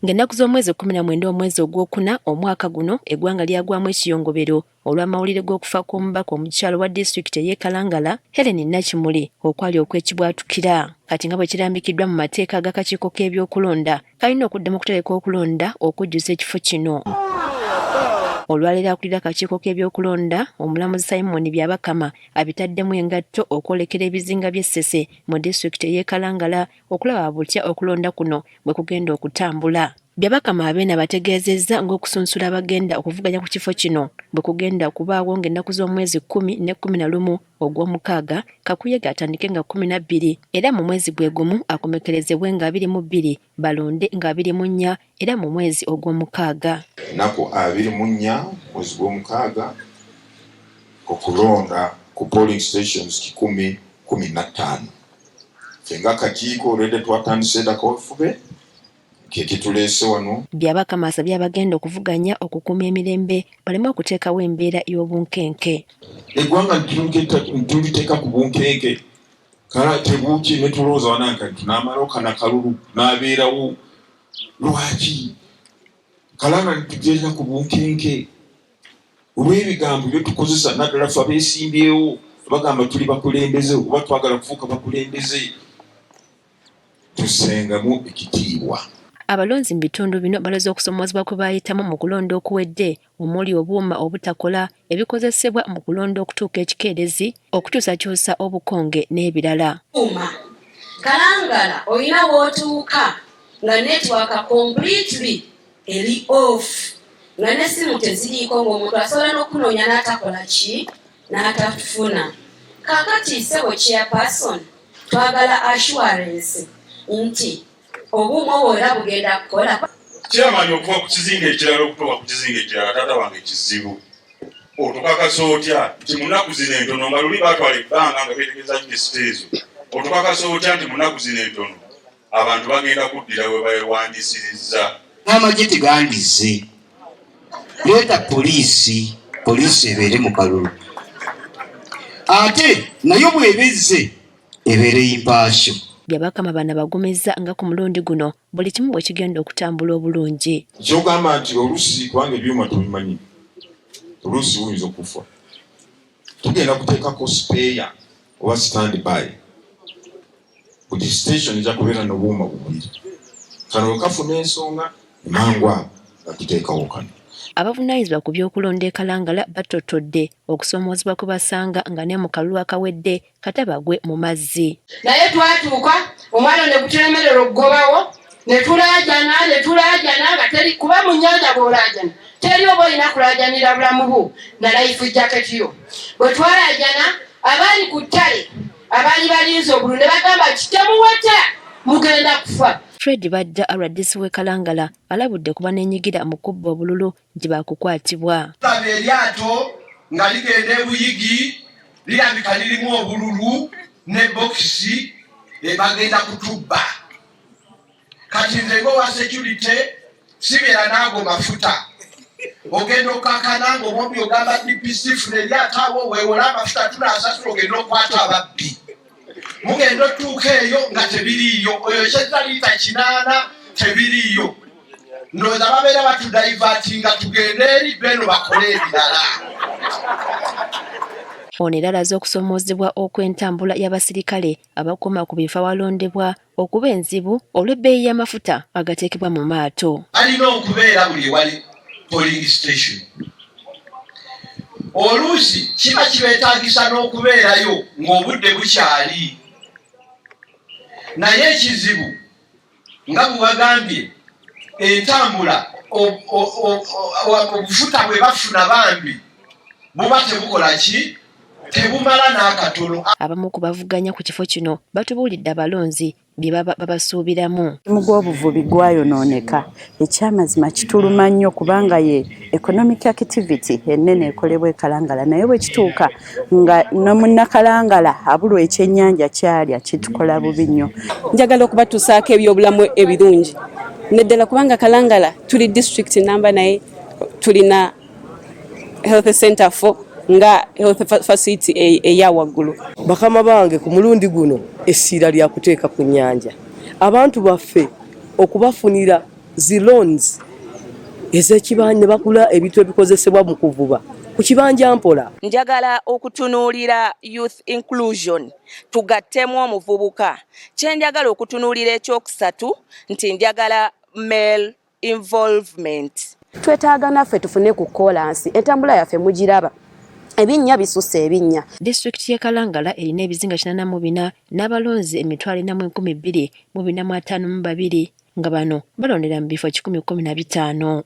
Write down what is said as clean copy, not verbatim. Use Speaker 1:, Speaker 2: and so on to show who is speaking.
Speaker 1: Ng'ennaku z'omwezi 19 omwezi ogwokuna omwaka guno eggwanga lyagwamu ekiyongobero olw'amawulire g'okufa kw'omubaka omukyalo wa disitulikiti ey'e Kalangala Helen Nakimuli okwali okwekibwatukira. Kati nga bwe kirambikiddwa mu mateeka ag'akakiiko k'ebyokulonda kalina okuddamu okutereka okulonda okujjuza ekifo kino. Olwaleero akulira akakiiko k'ebyokulonda omulamuzi Simon Byabakama abitaddemu engatto okwolekera ebizinga by'Essese mu disitulikiti ey'e Kalangala okulaba butya okulonda kuno bwe kugenda okutambula. Byabakama abeena bategeezezza ng'okusunsula abagenda okuvuganya ku kifo kino bwe kugenda okubaawo ng'ennaku z'omwezi 10 ne 11 ogw'omukaaga kakuyege atandike nga 12 era mu mwezi gwe gumu akomekerezebwe nga 22 balonde nga 24 era mu mwezi ogw'omukaaga.
Speaker 2: Ennaku 24 mwezi gw'omukaaga okulonda ku polling stations 10-15. Fenga akakiiko olwedde twatandise dakofube kituleese wano.
Speaker 1: Byabakama asabye abagenda okuvuganya okukuuma emirembe baleme okuteekawo embeera y'obunkenke.
Speaker 2: Eggwanga ntuliteeka ku bunkenke kala tebuuki ne tulowooza wananka tunamala okana kalulu n'abeerawo lwaki Kalanga ntituteeka ku bunkenke olw'ebigambo bye tukozesa naddala ffe abeesimbyewo bagamba tuli bakulembeze oba twagala kufuuka bakulembeze tusengamu ekitiibwa.
Speaker 1: Abalonzi mu bitundu bino balaze okusomozebwa kwe baayitamu mu kulonda okuwedde omuli obuuma obutakola ebikozesebwa mu kulonda okutuuka ekikeerezi okukyusakyusa obukonge n'ebirala.
Speaker 3: Kalangala olina w'otuuka nga network completely eri off nga n'essimu teziriiko ng'omuntu asobola n'okunoonya n'atakola ki n'atafuna. Kaakati ssebo chairperson twagala assurance nti obuuma obwo era bugenda kukola.
Speaker 4: Kyamanya okuva ku kizinga ekirala okutuuka ku kizinga ekirala taata wange kizibu. Otukakasa otya nti mu nnaku zino entono nga luli baatwala ebbanga nga beetegereza kirisito ezo. Otukakasa otya nti mu nnaku zino entono abantu bagenda kuddira we beewandiisirizza.
Speaker 5: N'amagye tegandize. Leeta poliisi ebeere mu kalulu. Ate nayo bw'ebezze ebeere yimpaasyo.
Speaker 1: Byabakama bana bagumizza nga ku mulundi guno buli kimu bwe kigenda okutambula obulungi.
Speaker 2: Kyogamba nti oluusi kubanga ebyuma tubimanyi oluusi buyinza okufa. Tugenda kuteekako speya oba standby. Buli station ejja kubeera n'obuuma bubiri. Kano wekafuna ensonga emangu awo nga tuteekawo kano.
Speaker 1: Abavunaanyizibwa ku by'okulonda e Kalangala batotodde okusomoozebwa kwe basanga nga ne mu kalulu akawedde katabagwe mu mazzi.
Speaker 3: Naye twatuuka omwana ne guteremerera okugobawo ne tulaajana nga teri kuba mu nnyanja bw'olaajana teri oba olina kulaajanira bulamu bwo na life jacket yo. Bwe twalaajana abaali ku ttale abaali balinze obulu ne bagamba kitemuweta mugenda kufa.
Speaker 1: Fred Badda RDC w'e Kalangala alabudde kuba n'enyigira mu kubba obululu nti baakukwatibwa.
Speaker 6: Laba eryato nga ligenda e Buyigi lirabika lirimu obululu ne bokisi bagenda kutubba. Kati nze ng'owa security sibeera n'ago mafuta. Ogenda okakana ng'omwami ogamba DPC funa eryato awo weewola amafuta tunaasasula ogenda okwata ababbi. Mugenda otuuka eyo nga tebiriiyo oyo kyezza liita 8 tebiriiyo. Ndowooza babeera batudaivatinga tugende eri beno bakole ebirala.
Speaker 1: Ono era alaze okusomoozebwa okw'entambula y'abasirikale abakuuma ku bifo awalondebwa okuba enzibu olw'ebbeeyi y'amafuta agateekebwa mu maato.
Speaker 6: Alina okubeera buli ewali polling station. Oluusi kiba kibeetaagisa n'okubeerayo ng'obudde bukyali. Naye ekizibu nga bwebagambye entambula obufuta bwe bafuna bambi buba tebukola ki tebumala n'akatono.
Speaker 1: Abamu ku bavuganya ku kifo kino batubuulidde abalonzi bye babasuubiramu.
Speaker 7: Mu gw'obuvubi gwayonooneka ekyamazima kituluma nnyo kubanga ye economic activity ennene ekolebwa e Kalangala naye bwe kituuka nga no munnakalangala abulwa ekyennyanja kyalya kitukola bubi nnyo.
Speaker 8: Njagala okubatuusaako ebyobulamu ebirungi neddala kubanga Kalangala tuli district namba naye tulina health center for nga health facility eya waggulu.
Speaker 9: Bakama bange ku mulundi guno essira lya kuteeka ku nnyanja. Abantu baffe okubafunira zi loans ez'ekibanja ne bagula ebintu ebikozesebwa mu kuvuba ku kibanja mpola.
Speaker 10: Njagala okutunuulira youth inclusion tugattemu omuvubuka. Kye njagala okutunuulira ekyokusatu nti njagala male involvement.
Speaker 8: Twetaaga naffe tufune ku kolansi entambula yaffe mugiraba. Ebinnya bisusse ebinnya.
Speaker 1: Disitulikiti y'e Kalangala erina ebizinga 84 n'abalonzi 42,452 nga bano balondera mu bifo 115.